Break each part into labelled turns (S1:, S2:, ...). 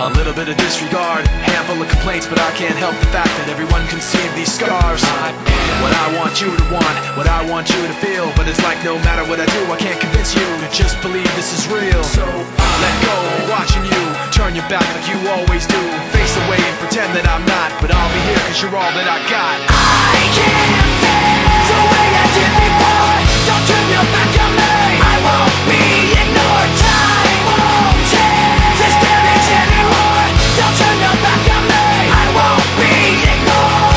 S1: A little bit of disregard, handful of complaints, but I can't help the fact that everyone can see these scars. What I want you to want, what I want you to feel, but it's like no matter what I do, I can't convince you to just believe this is real. So let go, watching you turn your back like you always do. Face away and pretend that I'm not, but I'll be here cause you're all that I got.
S2: I can't feel the way I did before. Don't turn your back on me. I won't be ignored. Time won't change this damage anymore. Don't turn your back on me. I won't be ignored.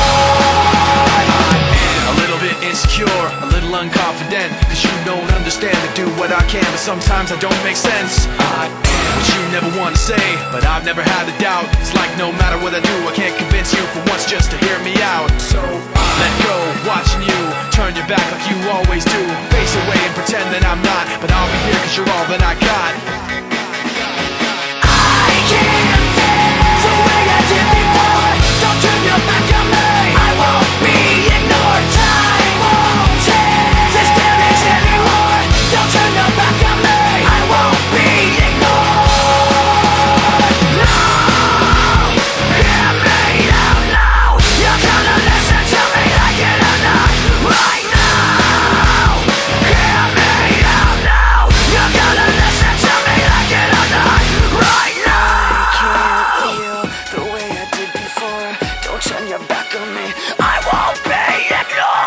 S1: A little bit insecure, a little unconfident, cause you don't understand to do what I can, but sometimes I don't make sense. I am what you never want to say, but I've never had a doubt. It's like no matter what I do, I can't convince you for once just to hear me out. So let go, watching you turn your back like you always do. Face away and pretend that I'm not, but I'll be here cause you're all that I got.
S2: I can't feel the way I did before. Don't turn your back on me. I won't be ignored. Time won't change this damage anymore. Don't turn your back on me. I won't be ignored. No, hear me out now. You're gonna listen to me like it or not. Right now, hear me out now. You're gonna listen to me like it or not. Right now. I can't feel the way I did before. Don't turn your back on me. I won't be ignored.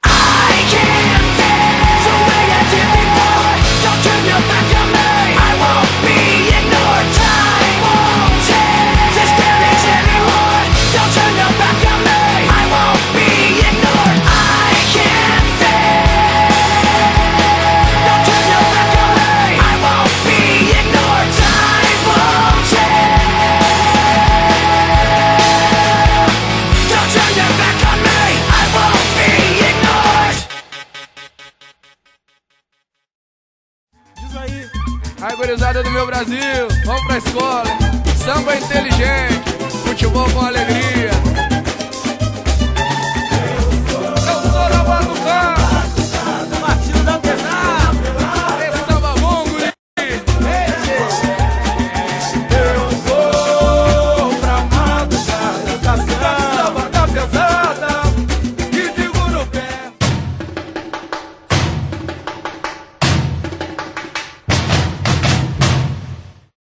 S2: I can't feel the way I did before. Don't turn your back on me. I won't be ignored. Time won't change this damage anymore. Don't turn your back on me. I won't be ignored. I can't feel. Don't turn your back on me. I won't be ignored. Time won't change. Don't turn your back on me. I won't be ignored.
S3: Diz aí, a gurizada do meu Brasil, vamos pra escola. Samba inteligente, futebol com alegria. Eu sou da Batucada.